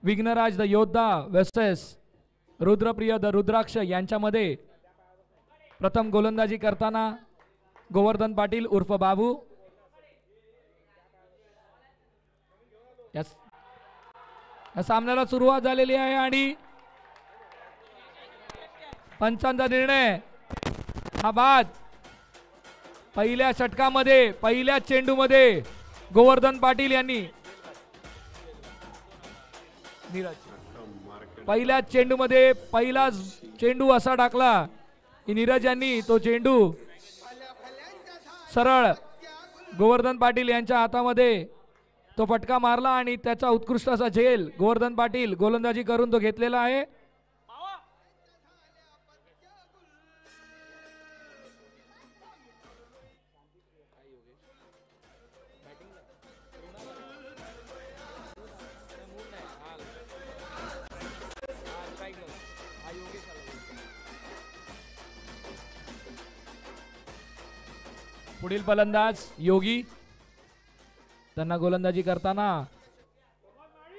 Vighnaraj the योद्धा versus रुद्रप्रिय the रुद्राक्ष यांच्यामध्ये प्रथम गोलंदाजी करताना गोवर्धन पाटील उर्फ बाबू. या सामन्याला सुरुवात झालेली आहे आणि पंचांचा निर्णय. हा बाद पहिल्या षटकामध्ये पहिल्या चेंडूमध्ये गोवर्धन पाटील यांनी पहिल्या चेंडूमध्ये पहिला चेंडू असा टाकला की नीरज यांनी तो चेंडू सरळ गोवर्धन पाटील यांच्या हातामध्ये तो फटका मारला आणि त्याचा उत्कृष्ट असा झेल गोवर्धन पाटील गोलंदाजी करून तो घेतलेला आहे. पुढील फलंदाज योगी. त्यांना गोलंदाजी करताना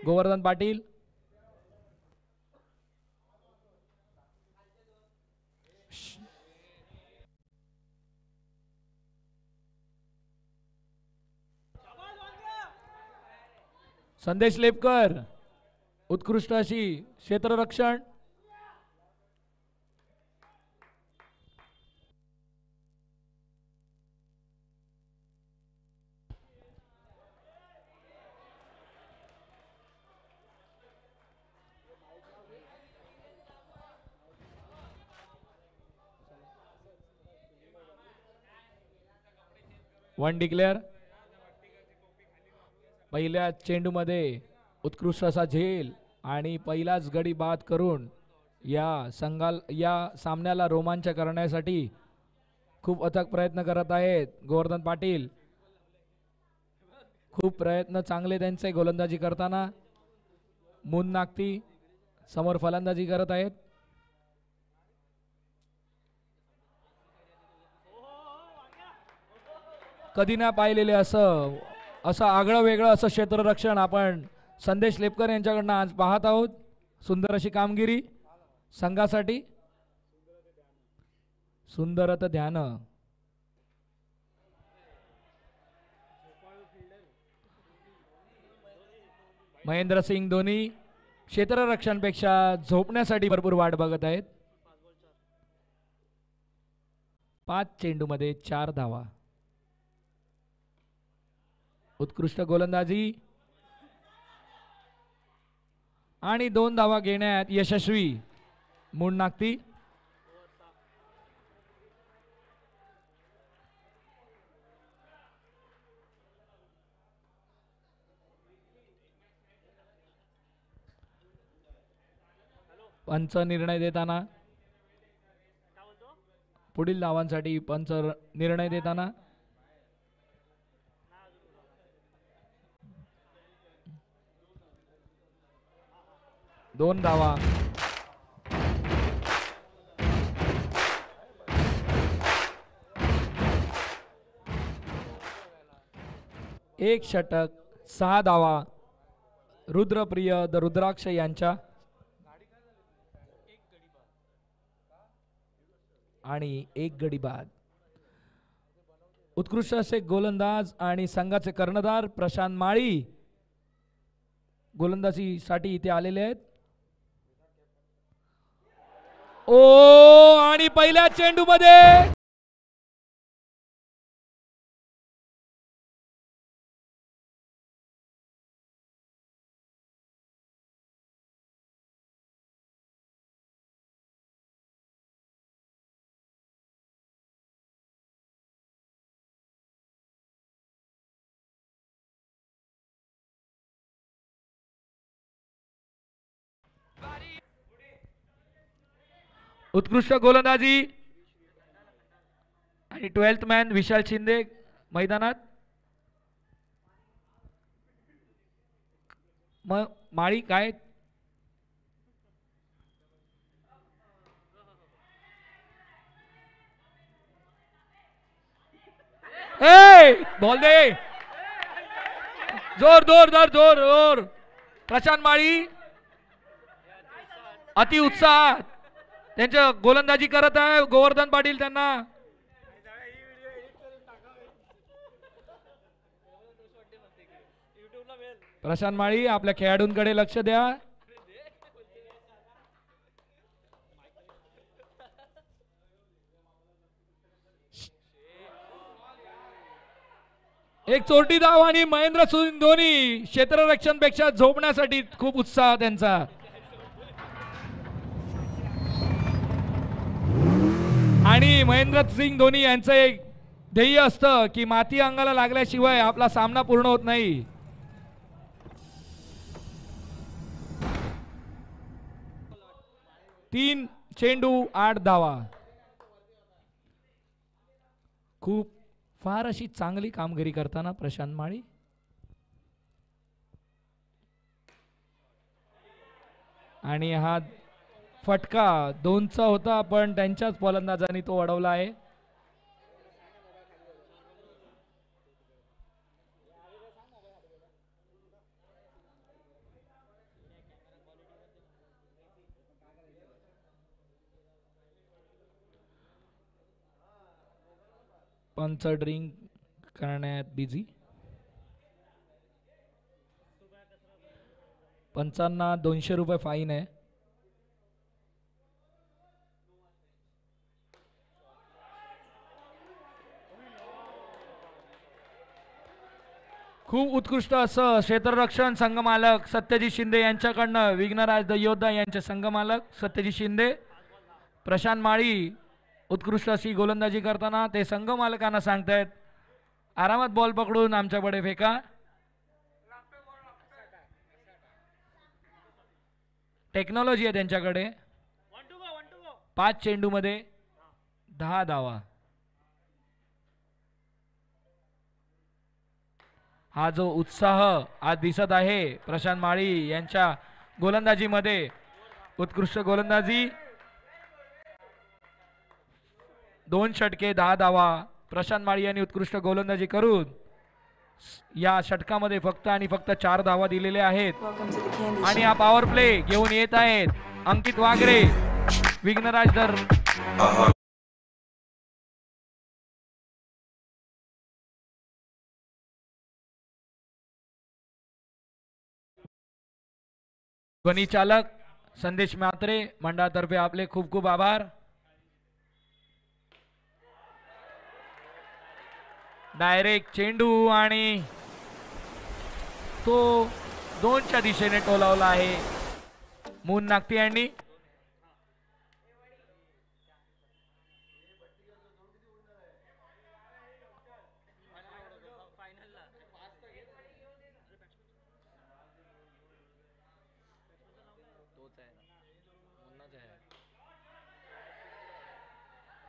गोवर्धन पाटील. संदेश लेपकर उत्कृष्ट अशी क्षेत्ररक्षण. One declare. पहिल्या चेंडूमध्ये उत्कृष्ट असा झेल आणि पहिलाच गडी बाद करून या सामन्याला रोमांच करण्यासाठी खूप अथक प्रयत्न करत आहेत गोवर्धन पाटील. खूप प्रयत्न चांगले त्यांचे गोलंदाजी करताना. मून नागती समोर फलंदाजी करत आहेत. कधी ना पाहिलेले असं आगळं वेगळं असं क्षेत्ररक्षण आपण संदेश लेपकर यांच्याकडनं आज पाहत आहोत. सुंदर अशी कामगिरी संघासाठी. सुंदरत ध्यान. महेंद्रसिंग धोनी क्षेत्ररक्षणपेक्षा झोपण्यासाठी भरपूर वाट बघत आहेत. 5 चेंडूमध्ये 4 धावा. उत्कृष्ट गोलंदाजी आणि 2 धावा घेण्यात यशस्वी मून नागती. पंच निर्णय देताना पुढील धावांसाठी पंच निर्णय देताना दोन धावा. एक षटक 6 धावा रुद्रप्रिय द रुद्राक्ष यांच्या आणि 1 गडी बाद. उत्कृष्ट असे गोलंदाज आणि संघाचे कर्णधार प्रशांत माळी गोलंदाजीसाठी इथे आलेले आहेत. ओ आणि पहिल्या चेंडूमध्ये उत्कृष्ट गोलंदाजी आणि 12th मॅन विशाल शिंदे मैदानात. माळी काय बॉल दे. जोर जोर जोर जोर जोर. प्रशांत माळी अति उत्साहात त्यांच्या गोलंदाजी करत आहे गोवर्धन पाटील. त्यांना प्रशांत माळी आपल्या खेळाडूंकडे लक्ष द्या. एक चोरटी धाव आणि महेंद्रसिंग धोनी क्षेत्ररक्षण पेक्षा झोपण्यासाठी खूप उत्साह त्यांचा. आणि महेंद्रसिंग धोनी यांचं एक ध्येय असतं की माती अंगाला लागल्याशिवाय आपला सामना पूर्ण होत नाही. तीन चेंडू 8 धावा. खूप फार अशी चांगली कामगिरी करताना प्रशांत माळी. आणि हा फटका 2चा होता पण त्यांच्याच फलंदाजांनी तो अडवला आहे. पंच ड्रिंक करण्यात बिझी. पंचांना 200 रुपये फाईन आहे. खूप उत्कृष्ट असं क्षेत्ररक्षण संघमालक सत्यजित शिंदे यांच्याकडनं विघ्नराज द योद्धा यांचे संघमालक सत्यजित शिंदे. प्रशांत माळी उत्कृष्ट अशी गोलंदाजी करताना ते संघमालकांना सांगतायत आरामात बॉल पकडून आमच्याकडे फेका. टेक्नॉलॉजी आहे त्यांच्याकडे. 5 चेंडूमध्ये 10 धावा. हा जो उत्साह आज दिसत आहे प्रशांत माळी यांच्या गोलंदाजीमध्ये. उत्कृष्ट गोलंदाजी. 2 षटके 10 धावा. प्रशांत माळी यांनी उत्कृष्ट गोलंदाजी करून या षटकामध्ये फक्त आणि फक्त 4 धावा दिलेल्या आहेत. आणि हा पॉवर प्ले घेऊन येत आहेत अंकित वागरे विघ्नराज दर. ध्वनी चालक संदेश म्हात्रे मंडळातर्फे आपले खूप खूप आभार. डायरेक्ट चेंडू आणि तो 2च्या दिशेने टोलावला आहे मून नागती यांनी.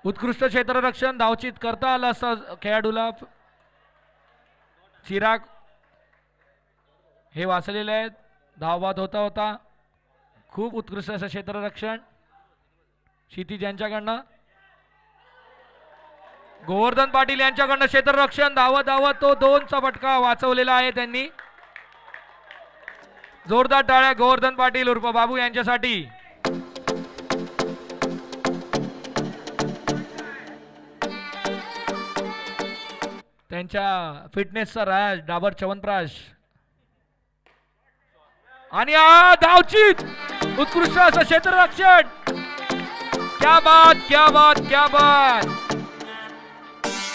उत्कृष्ट क्षेत्ररक्षण धावचित करता आलं असं खेळाडूला. चिराग हे वाचलेले आहेत. धावबाद होता होता. खूप उत्कृष्ट असं क्षेत्ररक्षण क्षितिज यांच्याकडनं. गोवर्धन पाटील यांच्याकडनं क्षेत्ररक्षण धावत धावत तो 2चा फटका वाचवलेला आहे त्यांनी. जोरदार टाळ्या गोवर्धन पाटील उर्फ बाबू यांच्यासाठी. त्यांच्या फिटनेसचा राज डाबर च्यवनप्राश. आणि धावचित उत्कृष्ट असं क्षेत्ररक्षण. क्या बात क्या बात क्या बात.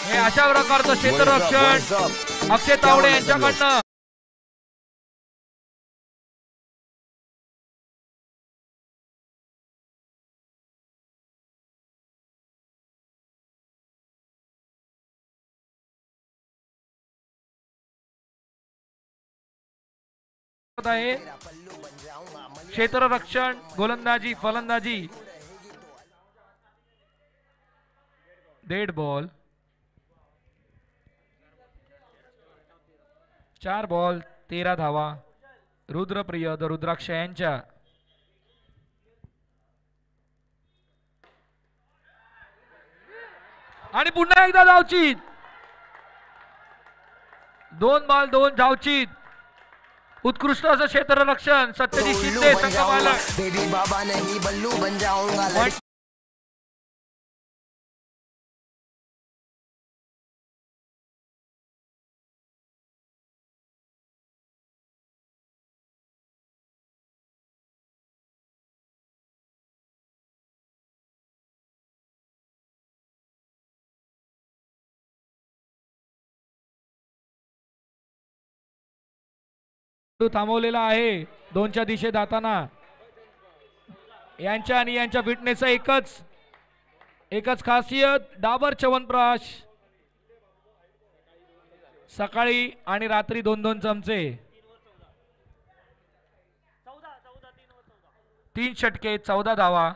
हे अशा प्रकारचं क्षेत्ररक्षण अक्षय तावडे यांच्याकडनं. आहे क्षेत्ररक्षण गोलंदाजी फलंदाजी. Dead ball. 4 बॉल 13 धावा. रुद्रप्रिय द रुद्राक्ष यांच्या. आणि पुन्हा एकदा धावचीत. 2 बॉल 2 धावचीत. उत्कृष्ट असं क्षेत्ररक्षण सत्यजित शिंदे संघमालक. बेबी बाबा नहीं बल्लू बन जाऊंगा. थांबवलेला आहे 2च्या दिशेत जाताना. यांच्या आणि यांच्या फिटनेसचा एकच खासियत, डाबर च्यवनप्राश सकाळी आणि रात्री 2-2 चमचे. 3 षटके 14 धावा.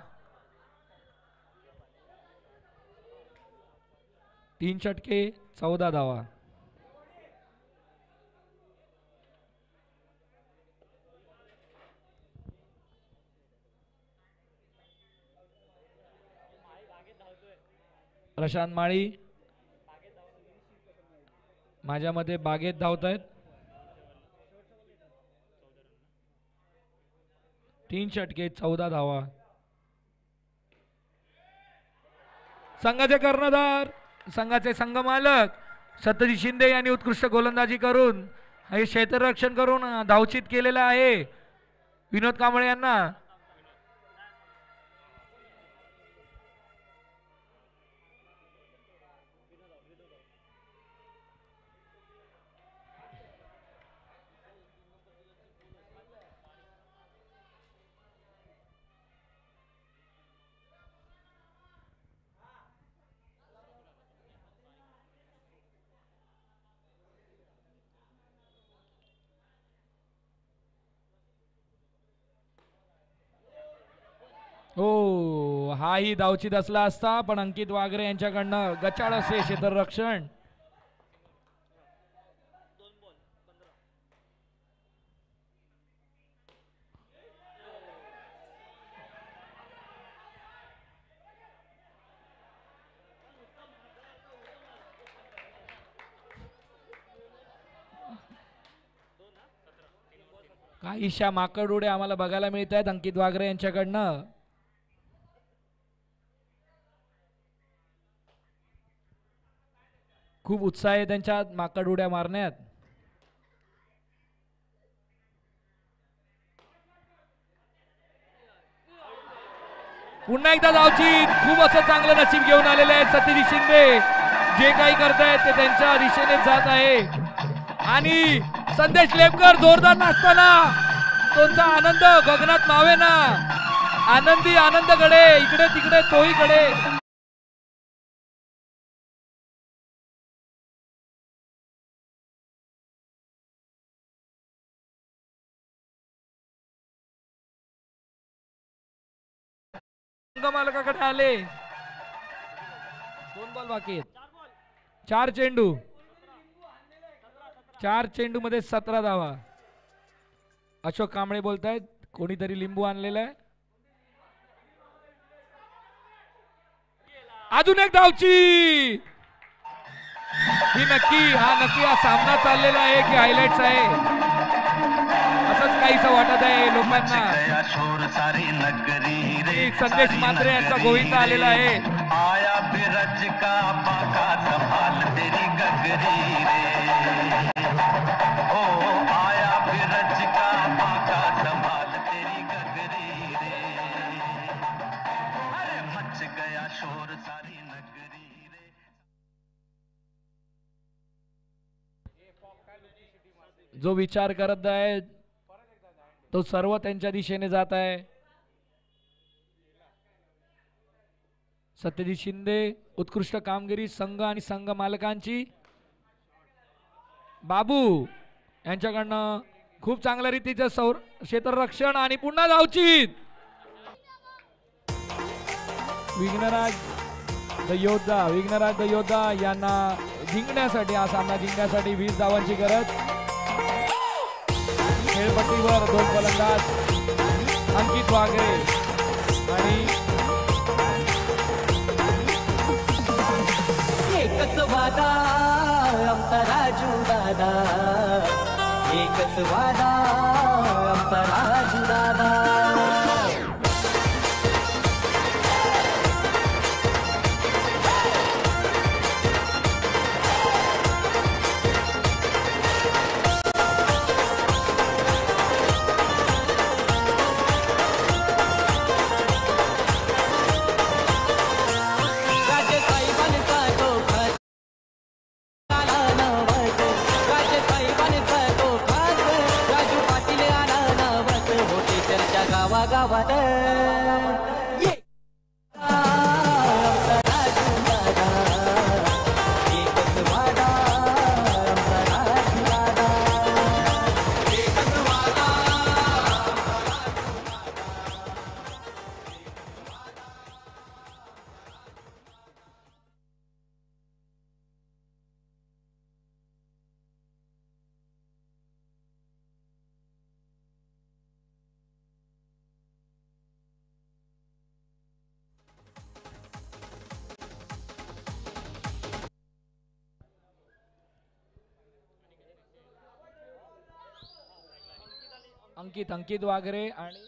3 षटके 14 धावा. प्रशांत माळी माझ्या मते बागेत धावत आहेत. 3 षटके 14 धावा. संघाचे कर्णधार, संघाचे संघमालक सत्यजित शिंदे यांनी उत्कृष्ट गोलंदाजी करून हे क्षेत्ररक्षण करून धावचित केलेलं आहे विनोद कांबळे यांना. हो, हाही धावचित असला असता पण अंकित वागरे यांच्याकडनं गचाळ असे क्षेत्ररक्षण. काहीशा माकड उड्या आम्हाला बघायला मिळत आहेत अंकित वागरे यांच्याकडनं. खूप उत्साह आहे त्यांच्या माकड उड्या मारण्यात. पुन्हा एकदा धावचित. खूप असं चांगलं नशीब घेऊन आलेले आहेत सत्यजित शिंदे. जे काही करतायत ते त्यांच्या दिशेने जात आहे. आणि संदेश लेपकर जोरदार नाचताना त्यांचा आनंद गगनात मावेना. आनंदी आनंदकडे इकडे तिकडे चोहीकडे. मालकाकडे आले. 2 बॉल बाकी आहेत. 4 चेंडू. 4 चेंडू मध्ये 17 धावा. अशोक कांबळे बोलतायत कोणीतरी लिंबू आणलेला आहे. अजून एक धावची. ही नक्की हा सामना चाललेला आहे की हायलाइट्स आहे असंच काहीच वाटत आहे लोकांना. संदेश मात्रे यांचा गोविंदा आलेला आहे. आया बिरज का बाका संभाल तेरी गगरी रे. ओ आया बिरज का बाका संभाल तेरी गगरी रे. अरे मच गया शोर सारी नगरी रे. जो विचार करत आहे तो सर्व त्यांच्या दिशेने जात आहे. सत्यजित शिंदे उत्कृष्ट कामगिरी संघ आणि संघ मालकांची. बाबू यांच्याकडनं खूप चांगल्या रीतीचं क्षेत्ररक्षण आणि पुन्हा धावचित. विघ्नराज द योद्धा यांना जिंकण्यासाठी हा सामना जिंकण्यासाठी 20 धावांची गरज. खेळपट्टीवर 2 फलंदाज अंकित वागरे आणि एकच वादा आमचा राजू दादा. एकच वादा आमचा राजू दादा. गावागावात ये आमचा राजू दादा. एकच वादा आमचा राजू दादा. एकच वादा. अंकित वागरे आणि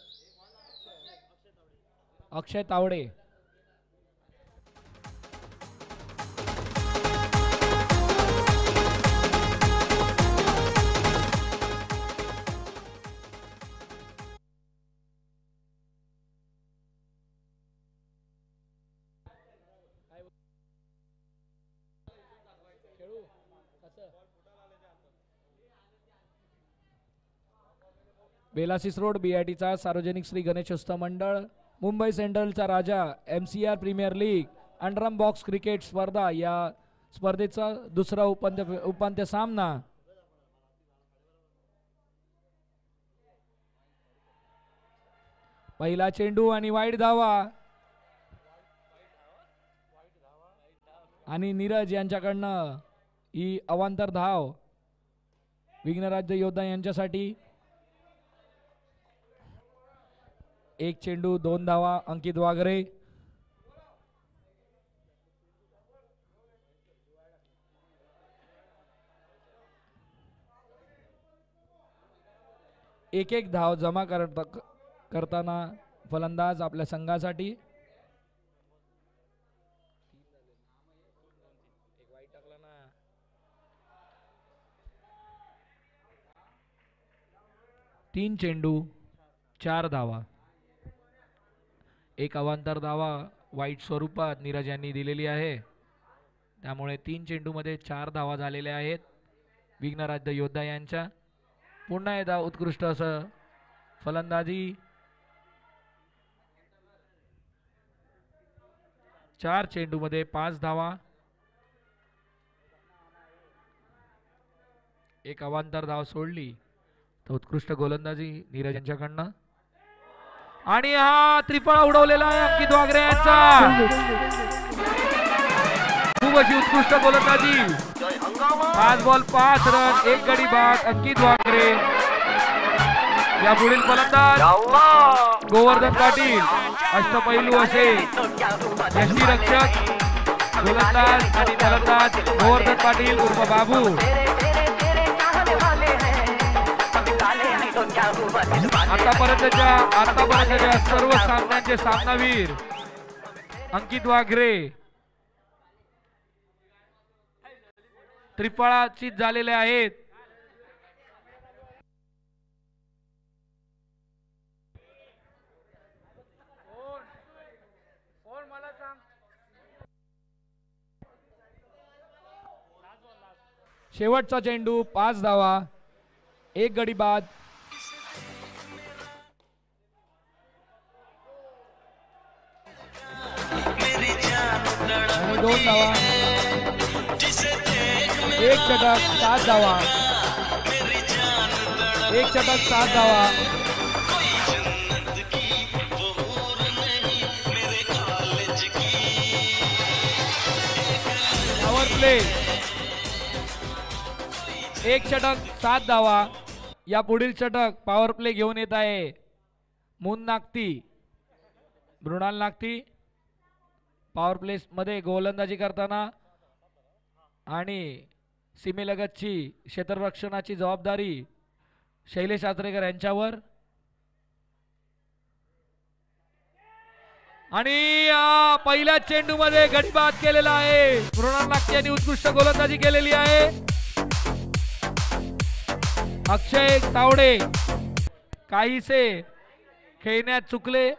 अक्षय तावडे. बेलासिस रोड BITचा सार्वजनिक श्री गणेशोत्सव मंडळ, मुंबई सेंट्रलचा राजा, MCR premier league underarm box cricket स्पर्धा या स्पर्धेचा दुसरा उपांत्य सामना. पहिला चेंडू आणि वाईट धावा आणि नीरज यांच्याकडनं ही अवांतर धाव विघ्नराज योद्धा यांच्यासाठी. एक चेंडू 2 धावा अंकित वागरे. एक धाव जमा करताना फलंदाज आपल्या संघासाठी. तीन चेंडू 4 धावा. एक अवांतर धावा वाईट स्वरूपात नीरज यांनी दिलेली आहे. त्यामुळे 3 चेंडूमध्ये 4 धावा झालेल्या आहेत विघ्नराज योद्धा यांच्या. पुन्हा एकदा उत्कृष्ट असं फलंदाजी. 4 चेंडूमध्ये 5 धावा. एक अवांतर धाव सोडली तर उत्कृष्ट गोलंदाजी नीरज यांच्याकडनं. आणि हा त्रिफळा उडवलेला आहे अंकित वागरे यांचा. खूप अशी उत्कृष्ट गोलंदाजी. 5 बॉल 5 रन 1 गडी बाद अंकित वागरे. या पुढील फलंदाज गोवर्धन पाटील, अष्टपैलू असे यष्टीरक्षक गोलंदाज आणि फलंदाज गोवर्धन पाटील उर्फ बाबू. आतापर्यंतच्या सर्व सामन्यांचे सामनावीर अंकित वागरे त्रिफळाचीत झालेले आहेत. शेवटचा चेंडू 5 धावा 1 गडी बाद. आणि 2 धावा. 1 षटक 7 धावा. 1 षटक 7 धावा. पॉवर प्ले 1 षटक 7 धावा. या पुढील षटक पॉवर प्ले घेऊन येत आहे मून नागती, मृणाल नागती. पॉवर प्ले मध्ये गोलंदाजी करताना आणि सीमेलगतची क्षेत्ररक्षणाची जबाबदारी शैलेश आत्रेकर यांच्यावर आणि पहिल्या चेंडूमध्ये गडी बाद केलेला आहे. मृणाल नागटे यांनी उत्कृष्ट गोलंदाजी केलेली आहे. अक्षय तावडे काहीसे खेळण्यात चुकले.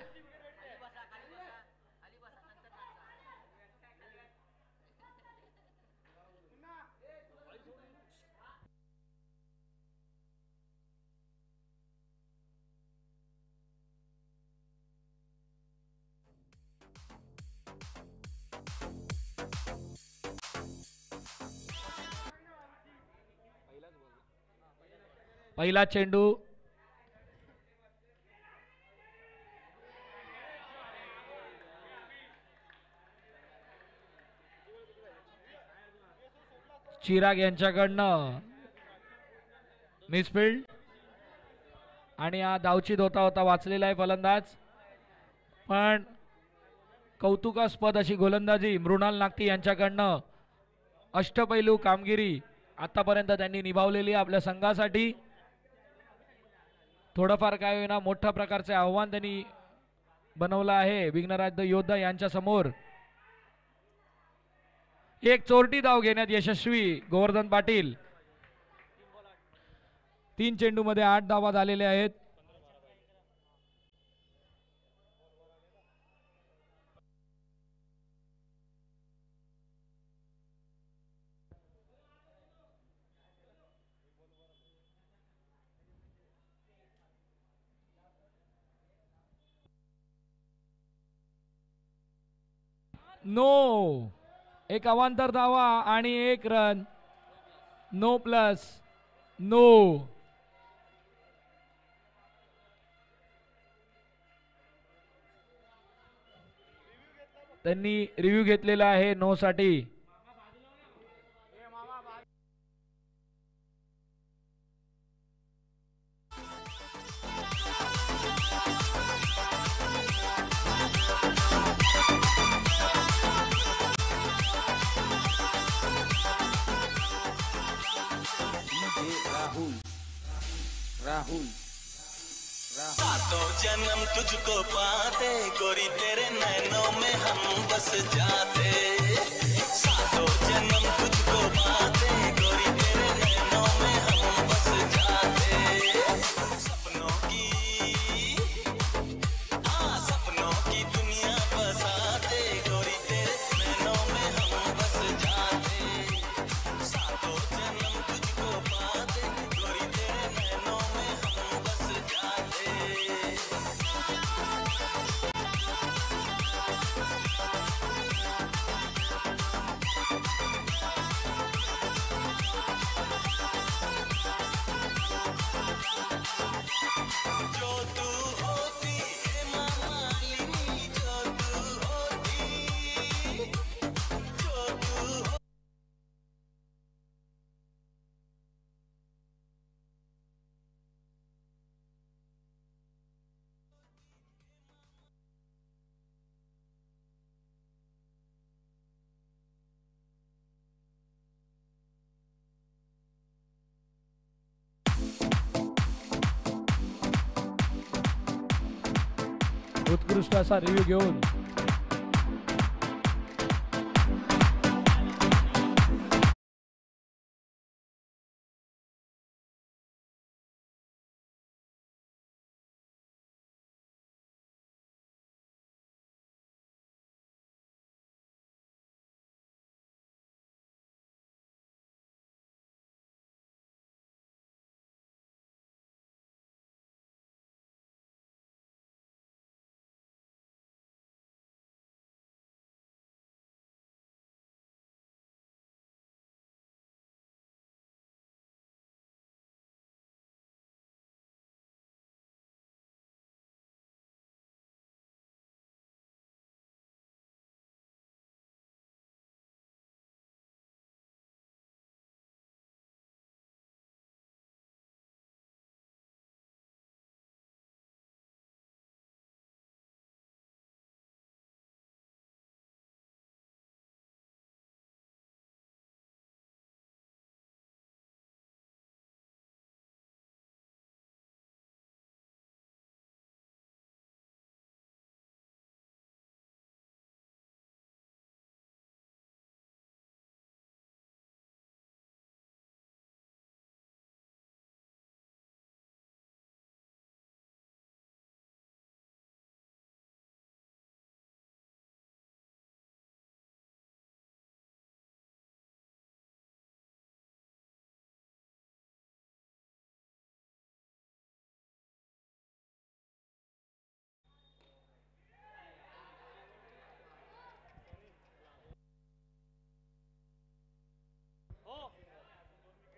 पहिला चेंडू चिराग यांच्याकडनं मिसफिल्ड आणि हा धावचीत होता होता वाचलेला आहे फलंदाज. पण कौतुकास्पद अशी गोलंदाजी मृणाल नागटे यांच्याकडनं. अष्टपैलू कामगिरी आतापर्यंत त्यांनी निभावलेली आपल्या संघासाठी. थोडंफार काय होईना मोठ्या प्रकारचे आव्हान त्यांनी बनवलं आहे विघ्नराज योद्धा यांच्या समोर. एक चोरटी धाव घेण्यात यशस्वी गोवर्धन पाटील. 3 चेंडूमध्ये 8 धावा झालेल्या आहेत. नो, एक अवांतर धावा आणि 1 रन. No plus no. त्यांनी रिव्ह्यू घेतलेला आहे नो साठी. राहुल सातों जन्म तुझको पाते गोरी तेरे नैनों में हम बस जाते. सातों जन्म तुझको पाते गोरी तेरे नैनों में हम बस जाते. सपनों की सपनों की दुनिया बसाते गोरी तेरे नैनों में हम बस जाते. सातों जन्म तुझको पाते गोरी तेरे नैनों में हम बस जाते. जो तू होती है मालिनी, जो तू होती, जो तू उत्कृष्ट असा रिव्ह्यू घेऊन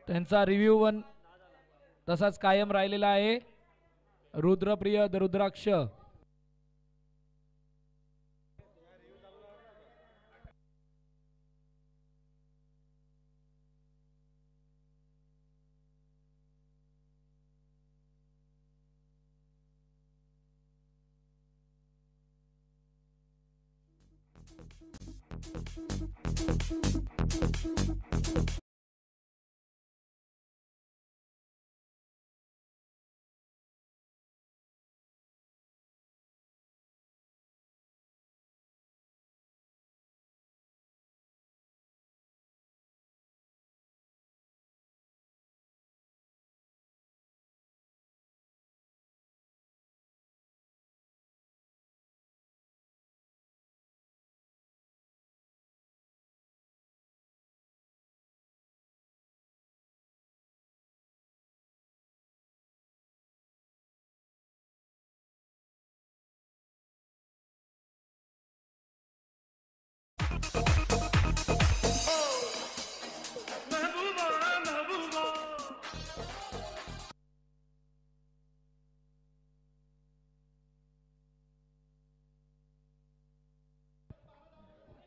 त्यांचा रिव्ह्यू पण तसाच कायम राहिलेला आहे. रुद्रप्रिय द रुद्राक्ष.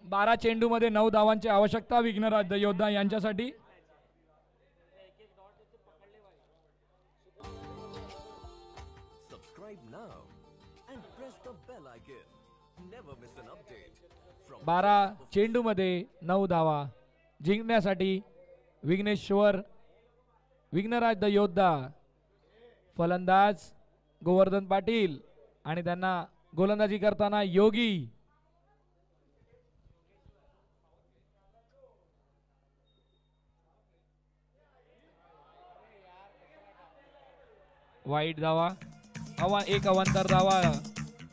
बारा चेंडूमध्ये 9 धावांची आवश्यकता विघ्नराज योद्धा यांच्यासाठी. Subscribe now and press the bell icon. Never miss an update. From 12 चेंडूमध्ये 9 धावा जिंकण्यासाठी विघ्नेश्वर विघ्नराज द योद्धा फलंदाज गोवर्धन पाटील आणि त्यांना गोलंदाजी करताना योगी. वाईट धावा एक अवांतर धावा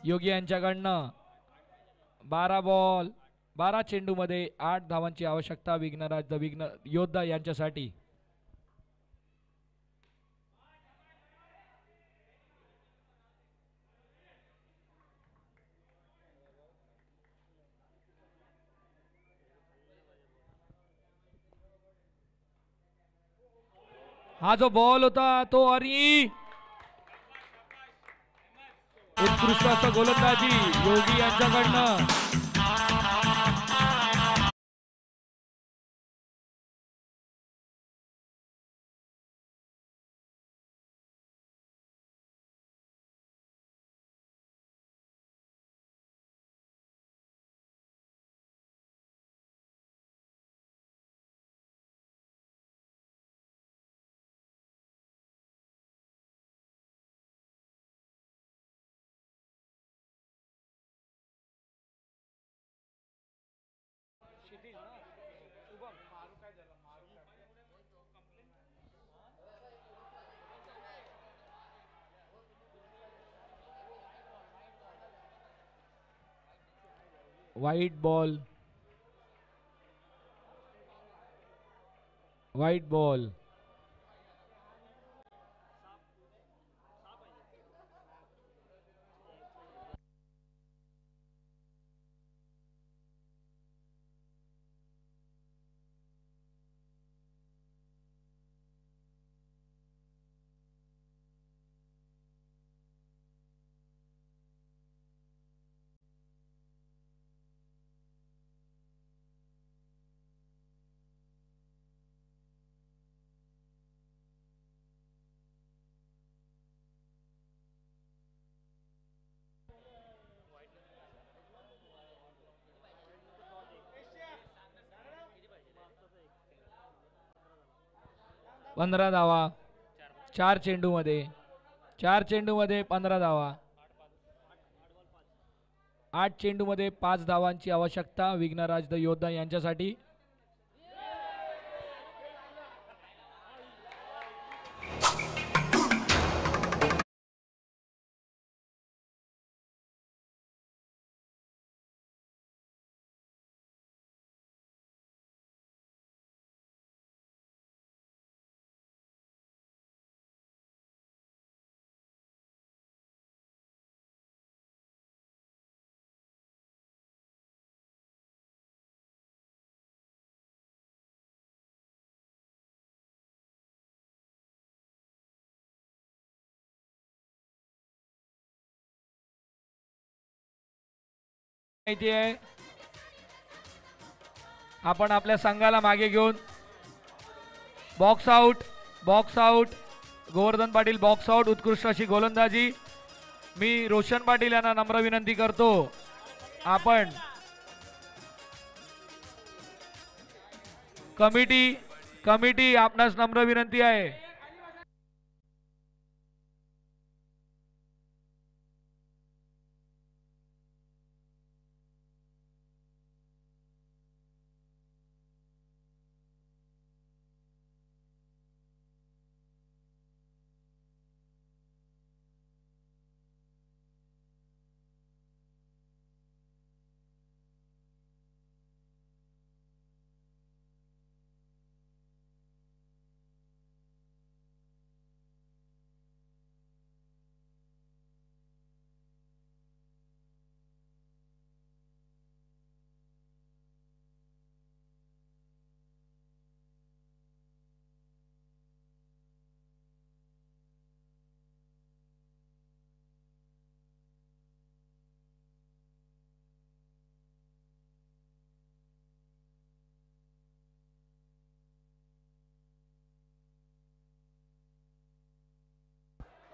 योगी यांच्याकडनं. 12 चेंडूमध्ये 8 धावांची आवश्यकता विघ्नराज द विघ्न योद्धा यांच्यासाठी. हा जो बॉल होता तो अरी उत्कृष्ट असं गोलंदाजी योगी यांच्याकडनं. वाईट बॉल. वाईट बॉल. पंधरा धावा 4 चेंडूमध्ये 15 धावा. 8 चेंडूमध्ये 5 धावांची आवश्यकता विघ्नराज द योद्धा यांच्यासाठी. माहिती आहे. आपण आपल्या संघाला मागे घेऊन box out, box out. Govardhan Patil box out. उत्कृष्ट अशी गोलंदाजी. मी रोशन पाटील यांना नम्र विनंती करतो, आपण कमिटी आपणास नम्र विनंती आहे.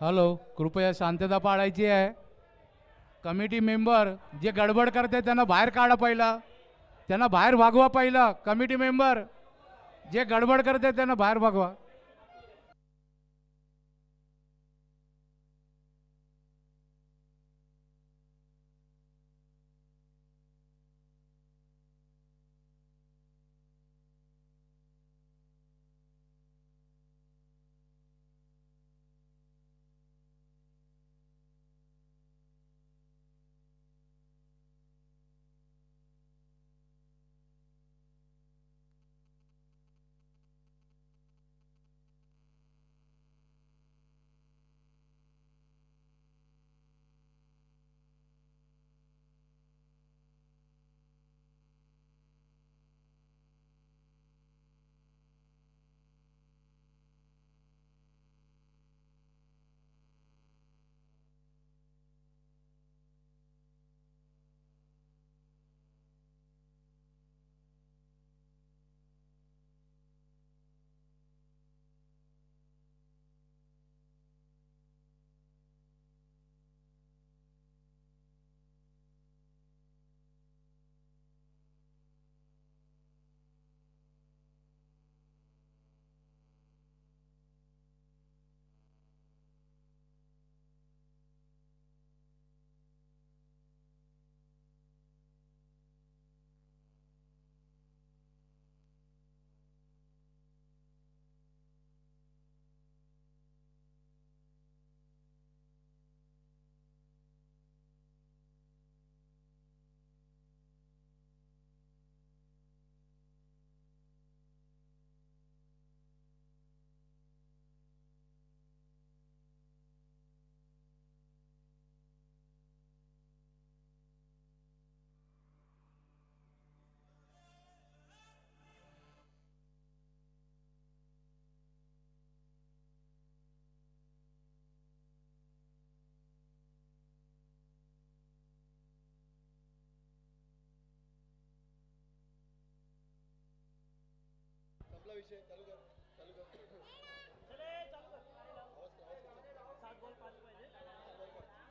हॅलो, कृपया शांतता पाळायची आहे. कमिटी मेंबर जे गडबड करते त्यांना बाहेर काढा पहिला. त्यांना बाहेर भागवा पहिला. कमिटी मेंबर जे गडबड करते त्यांना बाहेर भागवा.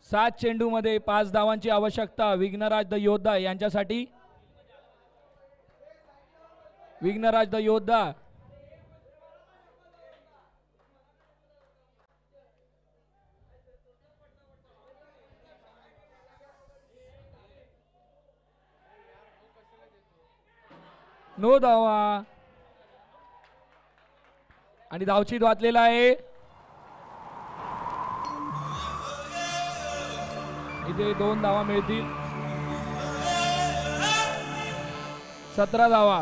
सात चेंडूमध्ये 5 धावांची आवश्यकता विघ्नराज द योद्धा यांच्यासाठी. विघ्नराज द योद्धा नो धावा आणि धावचीत वाचलेला आहे. इथे 2 धावा मिळतील. 17 धावा.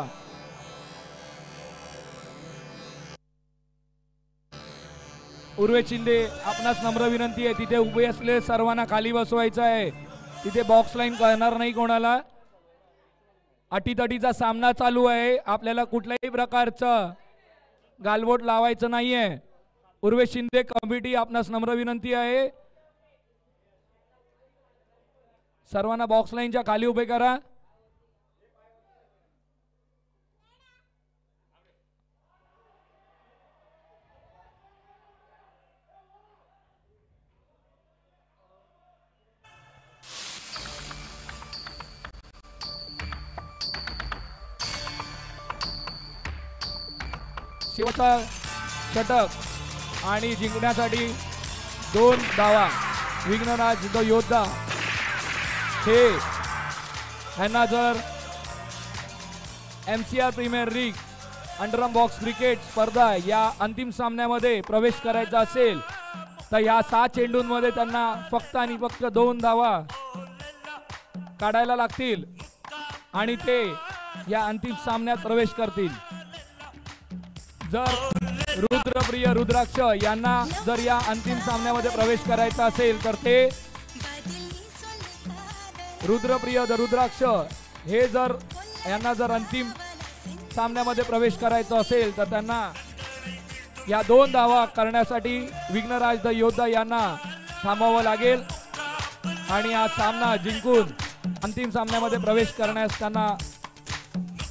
उर्वेश शिंदे आपणास नम्र विनंती आहे, तिथे उभे असले सर्वांना खाली बसवायचं आहे. तिथे बॉक्स लाईन करणार नाही कोणाला. अटीतटीचा सामना चालू आहे. आपल्याला कुठल्याही प्रकारचं गालबोट लावायचं नाहीये. उर्वेश शिंदे कमिटी आपणास नम्र विनंती आहे. सर्वांना बॉक्स लाईनच्या खाली उभे करा. शेवटचा षटक आणि जिंकण्यासाठी 2 धावा. विघ्नराज द योद्धा हे यांना जर MCR premier league underarm box cricket स्पर्धा या अंतिम सामन्यामध्ये प्रवेश करायचा असेल तर या 6 चेंडूंमध्ये त्यांना फक्त आणि फक्त 2 धावा काढायला लागतील आणि ते या अंतिम सामन्यात प्रवेश करतील. जर रुद्रप्रिय रुद्राक्ष यांना जर या अंतिम सामन्यामध्ये प्रवेश करायचा असेल तर ते रुद्रप्रिय द रुद्राक्ष हे जर यांना जर अंतिम सामन्यामध्ये प्रवेश करायचा असेल तर त्यांना या 2 धावा करण्यासाठी विघ्नराज द योद्धा यांना थांबावं लागेल आणि हा सामना जिंकून अंतिम सामन्यामध्ये प्रवेश करण्यास त्यांना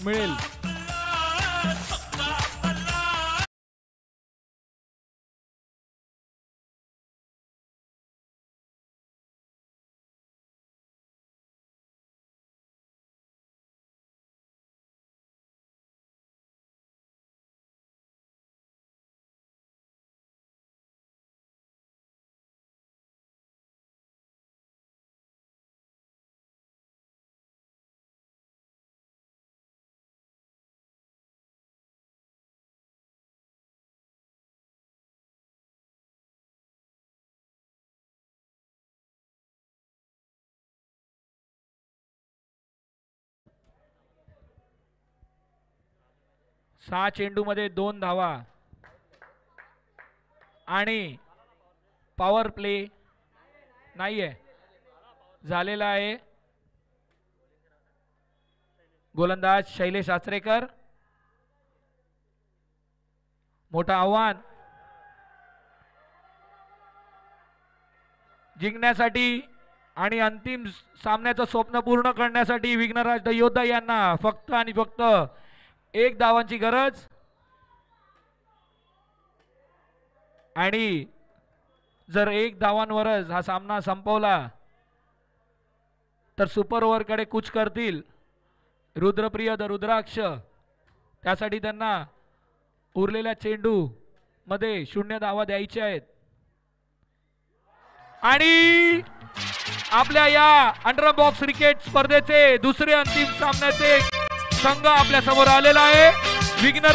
मिळेल. सहा चेंडूमध्ये 2 धावा आणि पॉवर प्ले नाहीये झालेला आहे. गोलंदाज शैलेश आचरेकर. मोठं आव्हान जिंकण्यासाठी आणि अंतिम सामन्याचं स्वप्न पूर्ण करण्यासाठी विघ्नराज द योद्धा यांना फक्त आणि फक्त 1 धावांची गरज आणि जर 1 धावांवरच हा सामना संपवला तर सुपर ओव्हर कडे कूच करतील रुद्रप्रिय द रुद्राक्ष. त्यासाठी त्यांना उरलेल्या चेंडू मध्ये 0 धावा द्यायच्या आहेत आणि आपल्या या अंडरआर्म बॉक्स क्रिकेट स्पर्धेचे दुसरे अंतिम सामन्याचे संघ आपल्या समोर आलेला आहे. विघ्न